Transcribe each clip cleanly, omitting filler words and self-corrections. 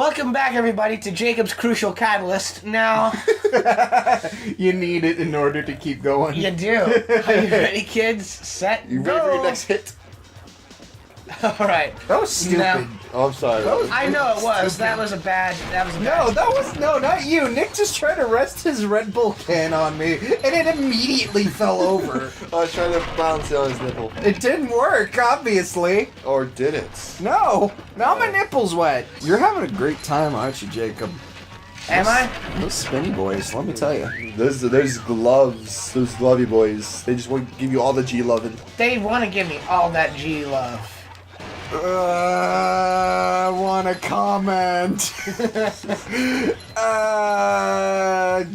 Welcome back, everybody, to Jacob's Crucial Catalyst. Now... You need it in order to keep going. You do. Are you ready, kids? Set, You go! ready for your next hit? Alright. That was stupid. Now, Oh, I'm sorry. I know it was. That was a bad... No, not you. Nick just tried to rest his Red Bull can on me, and it immediately fell over. I was trying to balance it on his nipple. It didn't work, obviously. Or did it? No, now my nipple's wet. You're having a great time, aren't you, Jacob? Am I? Those spinny boys, let me tell you. Those gloves, those glovey boys, they just want to give you all the G loving. They want to give me all that G love. I wanna comment.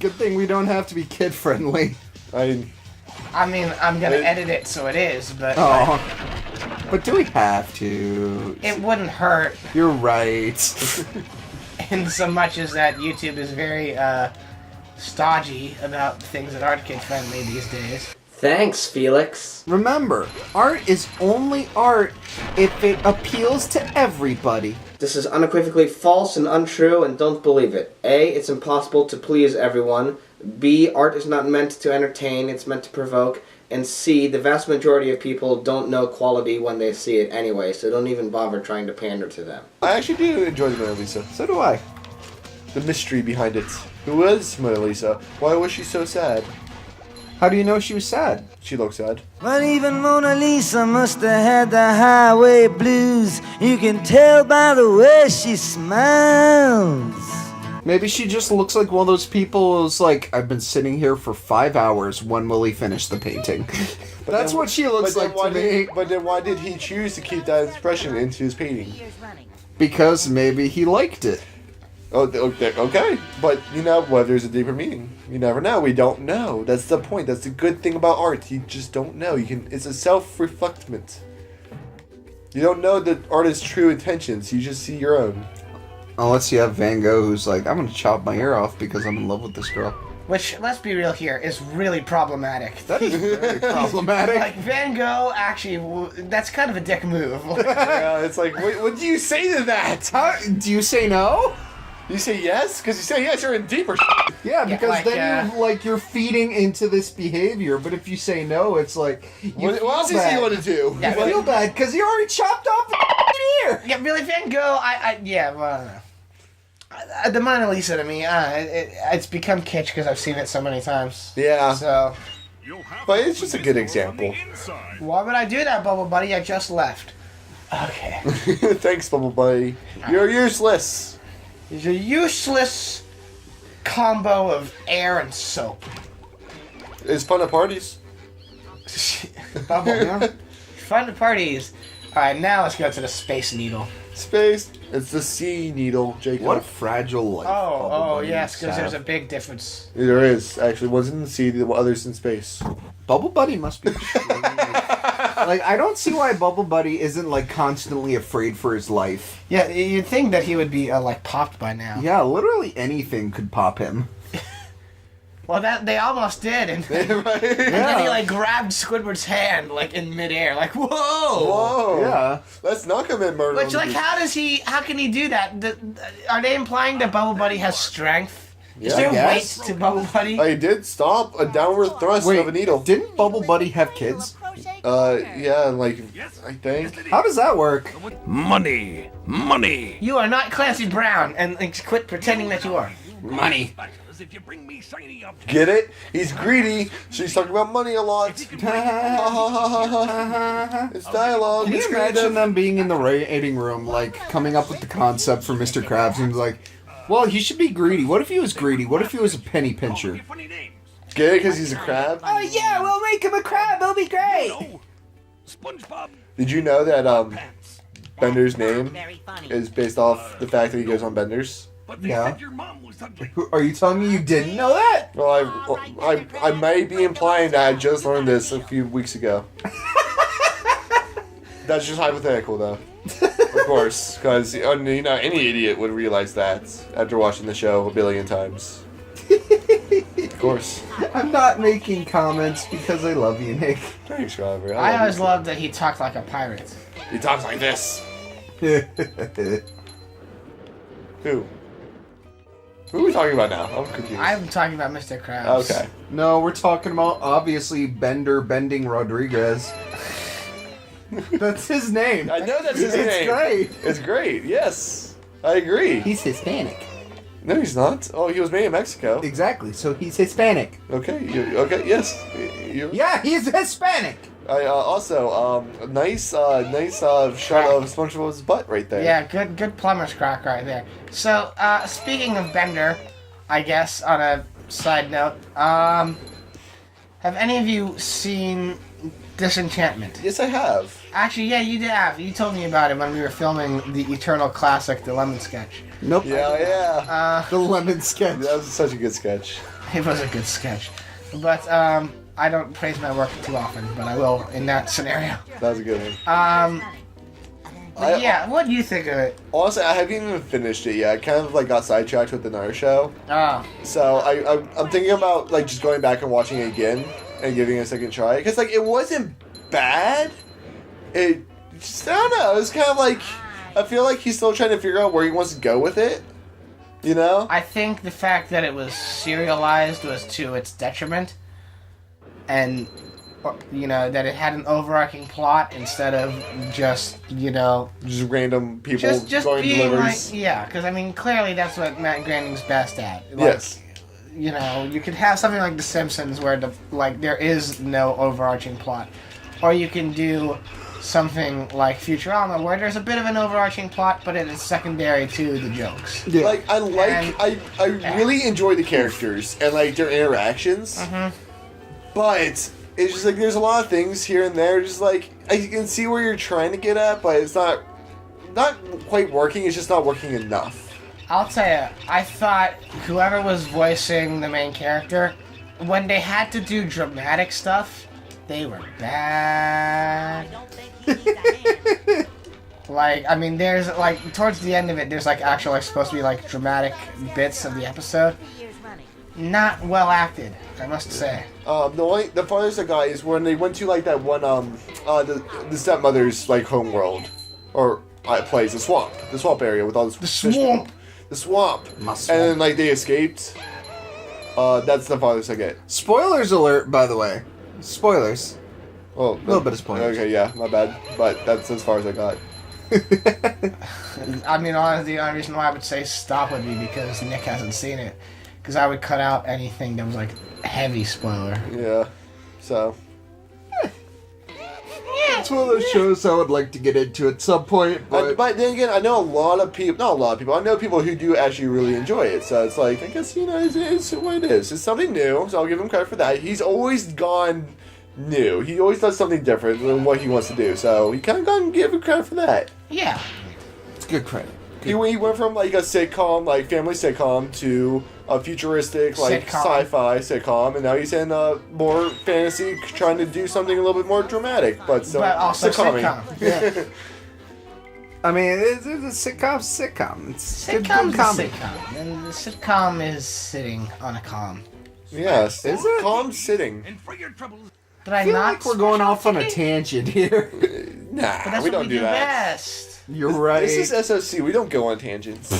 Good thing we don't have to be kid friendly. I mean, I'm gonna edit it so it is, but... Oh. But do we have to? It wouldn't hurt. You're right. In so much as that YouTube is very, stodgy about things that aren't kid friendly these days. Thanks, Felix. Remember, art is only art if it appeals to everybody. This is unequivocally false and untrue, and don't believe it. A, it's impossible to please everyone. B, art is not meant to entertain, it's meant to provoke. And C, the vast majority of people don't know quality when they see it anyway, so don't even bother trying to pander to them. I actually do enjoy the Mona Lisa. So do I. The mystery behind it. Who was Mona Lisa? Why was she so sad? How do you know she was sad? She looked sad. But even Mona Lisa must have had the highway blues. You can tell by the way she smiles. Maybe she just looks like one of those people who's like, I've been sitting here for 5 hours, when will he finish the painting? That's what she looks like to me. But then why did he choose to keep that expression into his painting? Because maybe he liked it. Oh, okay. But, you know, what, there's a deeper meaning. You never know. We don't know. That's the point. That's the good thing about art. You just don't know. It's a self-reflectment. You don't know the artist's true intentions. You just see your own. Unless you have Van Gogh who's like, I'm gonna chop my ear off because I'm in love with this girl. Which, let's be real here, is really problematic. That is very problematic. Like, Van Gogh, actually, that's kind of a dick move. Yeah, it's like, what do you say to that? How, do you say no? You say yes? Because you say yes, you're in deeper Yeah, because like, then you're feeding into this behavior. But if you say no, it's like What else is he going to do? Yeah, You feel bad because you already chopped off the ear. Yeah, really, Van Gogh, yeah, well, I don't know. The Mona Lisa, to me, it's become kitsch because I've seen it so many times. Yeah. So, But it's just a good example. why would I do that, Bubble Buddy? I just left. Okay. Thanks, Bubble Buddy. You're useless. It's a useless combo of air and soap. It's fun at parties. Bubble, huh? Fun to parties. Alright, now let's go to the Space Needle. Space. It's the sea needle, Jacob. What a fragile life. Oh, yes, because there's a big difference. There is, actually. One's in the sea, the other's in space. Bubble Buddy must be extremely... Like, I don't see why Bubble Buddy isn't, like, constantly afraid for his life. Yeah, you'd think that he would be, like, popped by now. Yeah, literally anything could pop him. Well, they almost did, and then he, like, grabbed Squidward's hand, like, in midair, like, whoa! Whoa! Yeah. Let's not commit murder. Which, like, how can he do that? Are they implying that Bubble Buddy has strength? Is there Yes. weight to Bubble Buddy? I did stop a downward thrust of a needle. Didn't Bubble Buddy have kids? Yeah, like, I think. How does that work? Money! Money! You are not Clancy Brown, and quit pretending that you are. Money. If you bring me shiny objects. Get it? He's greedy, so he's talking about money a lot. It's dialogue. Can you It's imagine creative. them being in the writing room, like, coming up with the concept for Mr. Krabs, and he's like, well, he should be greedy. What if he was greedy? What if he was a penny pincher? Funny names. Get it? Because he's a crab? Oh, yeah, we'll make him a crab. It'll be great. Oh, SpongeBob Did you know that pants. Bender's name is based off the fact that he goes on benders? But they Yeah. said your mom was ugly. Are you telling me you didn't know that? Well, I may be implying that I just learned this a few weeks ago. That's just hypothetical, though. Of course, because you know any idiot would realize that after watching the show a billion times. Of course. I'm not making comments because I love you, Nick. Thanks, Robert. I always loved that he talked like a pirate. He talks like this. Who? Who are we talking about now? I'm confused. I'm talking about Mr. Krabs. Okay. No, we're talking about obviously Bending Rodriguez. That's his name. I know that's his name. It's great. It's great. Yes, I agree. He's Hispanic. No, he's not. Oh, he was made in Mexico. Exactly. So he's Hispanic. Okay. Okay. Yes. Yeah, he's Hispanic. I also nice shot of SpongeBob's butt right there. Yeah, good plumber's crack right there. So, speaking of Bender, I guess on a side note, have any of you seen Disenchantment? Yes, I have. Actually, yeah, you did have. You told me about it when we were filming the eternal classic, The Lemon Sketch. Nope. Yeah. The lemon sketch. That was such a good sketch. It was a good sketch. But, I don't praise my work too often, but I will in that scenario. That was a good one. But yeah, what do you think of it? Honestly, I haven't even finished it yet. I kind of got sidetracked with another show. Oh. So I'm thinking about just going back and watching it again and giving it a second try. Because it wasn't bad. It just, I don't know. It's kind of I feel like he's still trying to figure out where he wants to go with it. You know? I think the fact that it was serialized was to its detriment. And, that it had an overarching plot instead of just, Just random people just going being delivers. because, clearly that's what Matt Groening's best at. Yes. You could have something like The Simpsons where, there is no overarching plot. Or you can do something like Futurama where there's a bit of an overarching plot, but it is secondary to the jokes. Yeah. I really enjoy the characters and, their interactions. Mm-hmm. But it's just there's a lot of things here and there. Just I can see where you're trying to get at, but it's not quite working. It's just not working enough. I'll tell you, I thought whoever was voicing the main character, when they had to do dramatic stuff, they were bad. There's towards the end of it, there's actually supposed to be dramatic bits of the episode. Not well acted, I must say. The farthest I got is when they went to that one the stepmother's home world or place, the swamp area with all this The swamp. The swamp. My swamp. And then they escaped. That's the farthest I get. Spoilers alert, by the way. Spoilers. Oh, A little bit of spoilers. Okay, yeah, my bad. But that's as far as I got. Honestly, the only reason why I would say stop would be because Nick hasn't seen it. Because I would cut out anything that was heavy spoiler. Yeah. So. It's one of those shows I would like to get into at some point, but But then again, I know a lot of people. Not a lot of people. I know people who do actually really enjoy it. So it's I guess it's what it is. It's something new. So I'll give him credit for that. He's always gone new. He always does something different than what he wants to do. So he kind of got to give him credit for that. Yeah. it's good credit. He went from a sitcom, family sitcom, to a futuristic, Sitcom. sci-fi sitcom, and now he's in more fantasy, trying to do something a little bit more dramatic, but still But also sitcom-y. sitcom. Yeah. It's a sitcom. It's good Sitcom's a comedy. sitcom. And the sitcom is sitting on a calm. Yes, Is it? calm sitting. And for your troubles, Did I I feel not? like we're going off on a special tangent here. Nah, But that's we what don't we do that. best. You're right. This is SOC. We don't go on tangents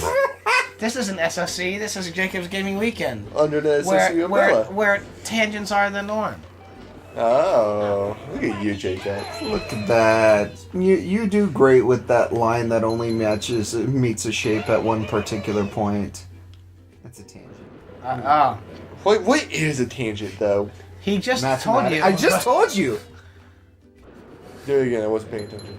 This isn't SOC. This is Jacob's Gaming Weekend. under the SOC umbrella. Where tangents are the norm. Oh, look at you, Jacob. Look at that. You do great with that line that only meets a shape at one particular point. That's a tangent. Wait, what is a tangent, though? He just told you. I just told you. Do it again. I wasn't paying attention.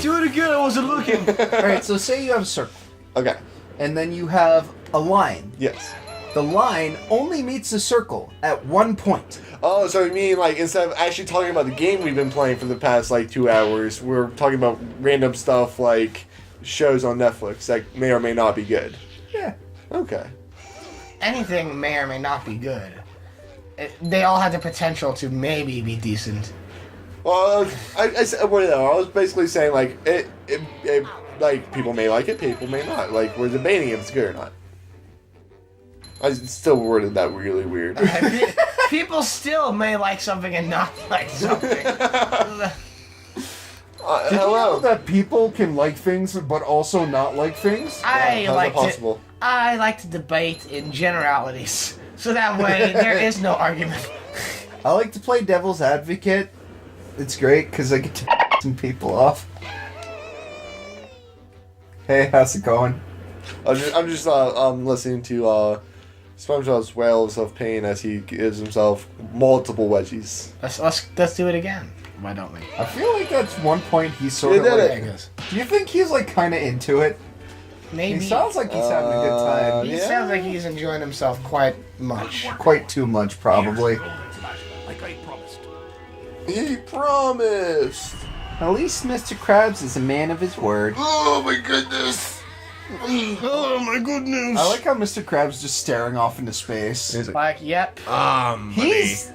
Do it again. I wasn't looking. Alright, so say you have a circle, Okay. and then you have a line. Yes. The line only meets the circle at one point. Oh, so you mean instead of actually talking about the game we've been playing for the past 2 hours, we're talking about random stuff like shows on Netflix that may or may not be good. Yeah. Okay. Anything may or may not be good. They all have the potential to maybe be decent. Well, I was basically saying it people may like it, people may not. We're debating if it's good or not. I still worded that really weird. People still may like something and not like something. Did you know Hello. that people can like things but also not like things? I How's like that possible? I like to debate in generalities, so that way there is no argument. I like to play devil's advocate. It's great because I get to some people off. Hey, how's it going? I'm just listening to SpongeBob's wails of pain as he gives himself multiple wedgies. Let's do it again. Why don't we? I feel like at one point he's sort He of did like. it. I guess. Do you think he's like kind of into it? Maybe. He sounds like he's having a good time. He Yeah. sounds like he's enjoying himself quite much. Quite too much, probably. Like I promised. He promised. At least Mr. Krabs is a man of his word. Oh my goodness. Oh my goodness! I like how Mr. Krabs just staring off into space. He's Like, yep. He's.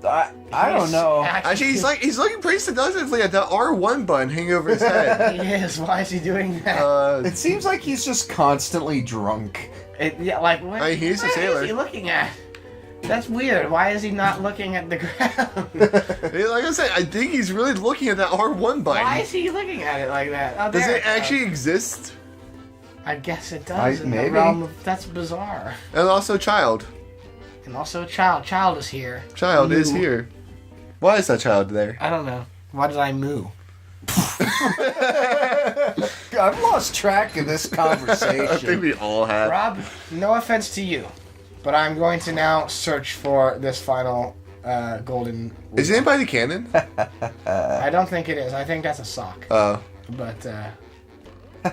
I don't know. Actually, he's looking pretty seductively at the R1 button hanging over his head. He is. Why is he doing that? It seems like he's just constantly drunk. Yeah, like what? I mean, he's a what sailor. is he looking at? That's weird. Why is he not looking at the ground? Like I said, I think he's really looking at that R1 button. Why is he looking at it like that? Oh, Does there it actually exist? I guess it does. In maybe. the realm of, that's bizarre. And also, child. And also, child. Child is here. Child is Moo. here. Why is that child there? I don't know. Why did I moo? I've lost track of this I think conversation. we all have. Rob, no offense to you, but I'm going to now search for this final golden. Is anybody canon? I don't think it is. I think that's a sock. But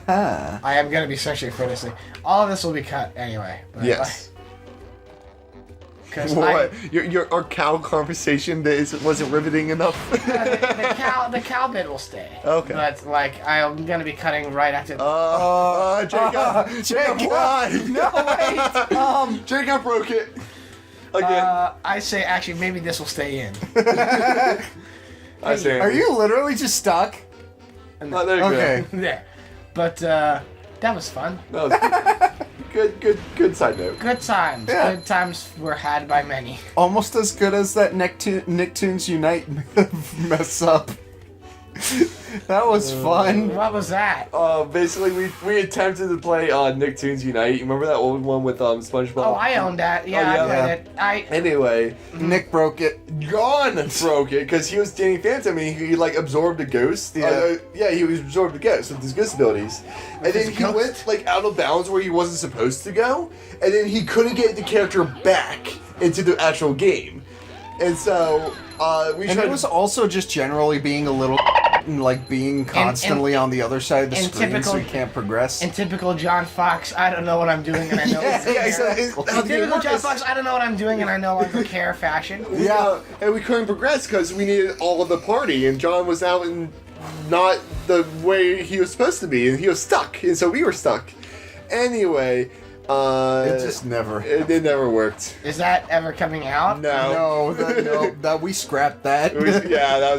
I am going to be searching for this thing. All of this will be cut anyway. But Yes. Because What? Our cow conversation wasn't riveting enough? the cow bit will stay. Okay. But like I'm gonna be cutting right after. Jacob! Jacob, why? No, wait. Jacob broke it. Again. I say actually maybe this will stay in. I say. Are you literally just stuck? Oh, there you Okay. There. But that was fun. go. That was good side note. Good times. Yeah. Good times were had by many. Almost as good as that Nicktoons Unite mess up. That was fun. What was that? Basically, we attempted to play Nicktoons Unite. Remember that old one with SpongeBob? Oh, I owned that. Yeah, Oh, yeah. I played it. Anyway, Nick broke it. Gon broke it because he was Danny Phantom and he like absorbed a ghost. Yeah. He was absorbed a ghost with his ghost abilities. And then he went like out of bounds where he wasn't supposed to go, and then he couldn't get the character back into the actual game. And so we And tried it was also just generally being a little and like being constantly on the other side of the in screen so typical- you can't progress. In typical John Fox, I don't know what I'm doing and I know Yeah, it's there. exactly. How In the game typical John works. Fox, I don't know what I'm doing and I no longer care fashion. Yeah. And we couldn't progress because we needed all of the party, and John was out in not the way he was supposed to be, and he was stuck, and so we were stuck. Anyway, It just never. it never worked. Is that ever coming out? No, That we scrapped that. It was, yeah, that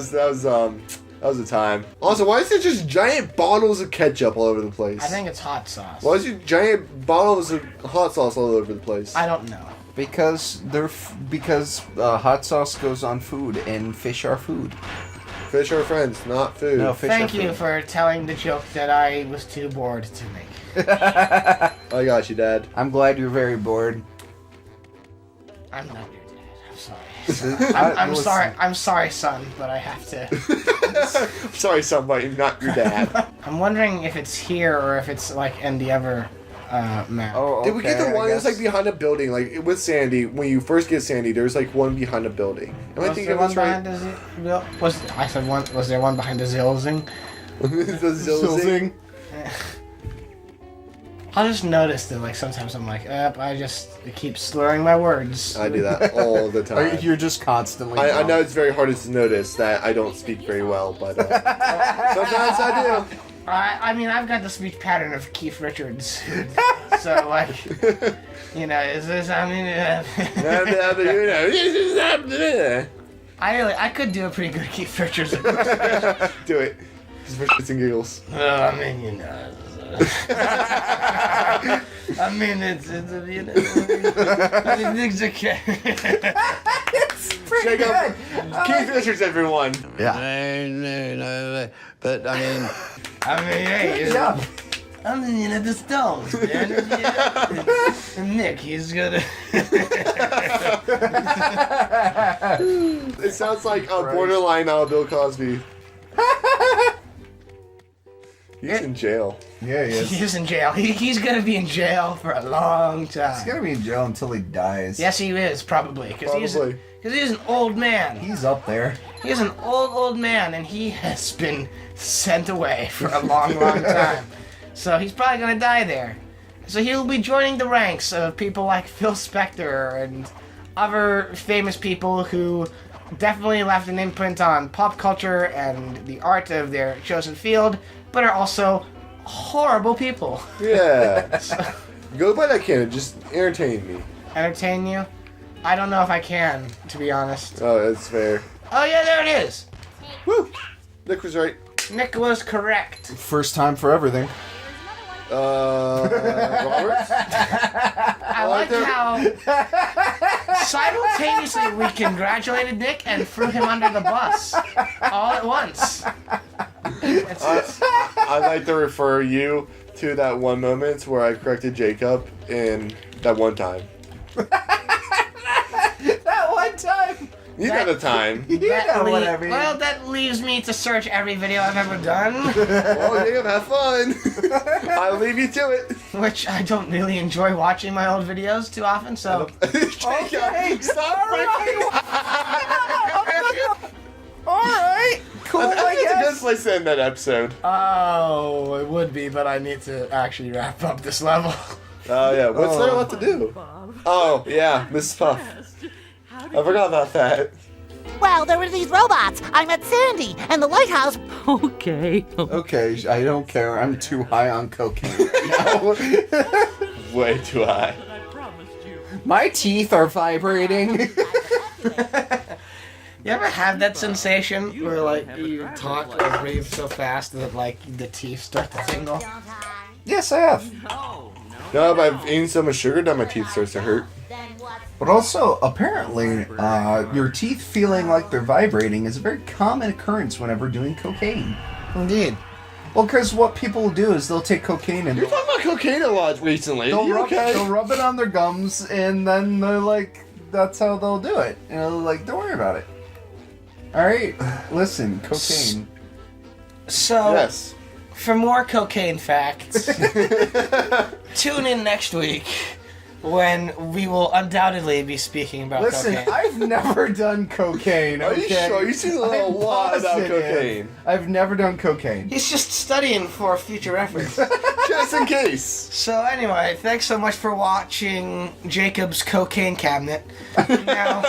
was a time. Also, why is there just giant bottles of ketchup all over the place? I think it's hot sauce. Why is there giant bottles of hot sauce all over the place? I don't know. Because hot sauce goes on food and fish are food. Fish are friends, not food. No, fish Thank are you food. for telling the joke that I was too bored to make. I got you, Dad. I'm glad you're very bored. I'm not your dad. I'm sorry. I'm Listen, sorry. I'm sorry, son, but I have to. I'm sorry, somebody, not your dad. I'm wondering if it's here or if it's like in the other map. Oh, okay, Did we get the I one that's like guess. behind a building? Like with Sandy, when you first get Sandy, there's like one behind a building. Am I Was thinking there of one this right? behind the I said one. Was there one behind the Zilzing? The Zilzing. I'll just notice that like sometimes I'm like, I just keep slurring my words. I do that all the time. You're just constantly. I drunk. know it's very hard to notice that I don't speak very well, but sometimes I do. I mean, I've got the speech pattern of Keith Richards, so like, you know, is this? I mean, I could do a pretty good Keith Richards. Do it. Just for shits and giggles. I mean, you know. I mean, it's you know, things are okay. Jacob, Keith Richards, everyone. Yeah. But I mean, hey, Yeah. I'm in the Stones, man. And Nick, he's gonna. It sounds like a borderline Bill Cosby. He's in jail. Yeah, he is. He's in jail. He's gonna be in jail for a long time. He's gonna be in jail until he dies. Yes, he is probably because he's an old man. He's up there. He's an old man, and he has been sent away for a long time. So he's probably gonna die there. So he'll be joining the ranks of people like Phil Spector and other famous people who definitely left an imprint on pop culture and the art of their chosen field, but are also horrible people. Yeah. Go buy that can. Just entertain me. Entertain you? I don't know if I can, to be honest. Oh, that's fair. Oh yeah, there it is. Woo! Nick was right. Nick was correct. First time for everything. Robert? I like how simultaneously we congratulated Nick and threw him under the bus all at once. I'd like to refer you to that one moment where I corrected Jacob in that one time. That one time. You know the time. Well, that leaves me to search every video I've ever done, Well, Jacob, have fun. I'll leave you to it. which I don't really enjoy watching my old videos too often, so... Jacob, stop breaking. Alright. Cool, I think it's a good guess. place to end that episode. Oh, it would be, but I need to actually wrap up this level. Oh, yeah. What's there left to do? Oh, yeah. Mrs. Puff. I forgot about that. Well, there were these robots. I met Sandy, and the lighthouse. Okay. Okay, I don't care. I'm too high on cocaine right now. Way too high. My teeth are vibrating. You ever have that sensation where, like, you talk or breathe so fast that, like, the teeth start to tingle? Yes, I have. No, but I've eaten so much sugar that my teeth starts to hurt. But also, apparently, your teeth feeling like they're vibrating is a very common occurrence whenever doing cocaine. Indeed. Well, because what people will do is they'll take cocaine and You're talking about cocaine a lot recently. they'll You okay? rub it on their gums, and then they're like, that's how they'll do it. You know, like, don't worry about it. Alright, listen, cocaine. So, Yes. for more cocaine facts, tune in next week when we will undoubtedly be speaking about Listen, cocaine. I've never done cocaine, Are you okay? sure? You've seen a lot about positive. cocaine. I've never done cocaine. He's just studying for future reference. Just in case. So anyway, thanks so much for watching Jacob's Cocaine Cabinet. Now,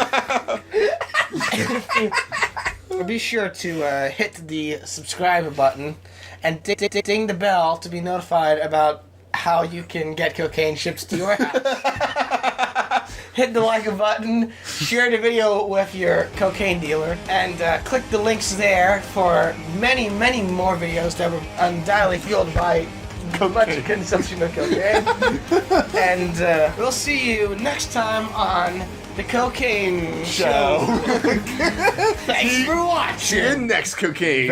be sure to hit the subscribe button and ding the bell to be notified about how you can get cocaine shipped to your house. Hit the like button, share the video with your cocaine dealer, and click the links there for many, many more videos that were undoubtedly fueled by much consumption of cocaine. And we'll see you next time on The Cocaine Show. Thanks for watching. See you next cocaine.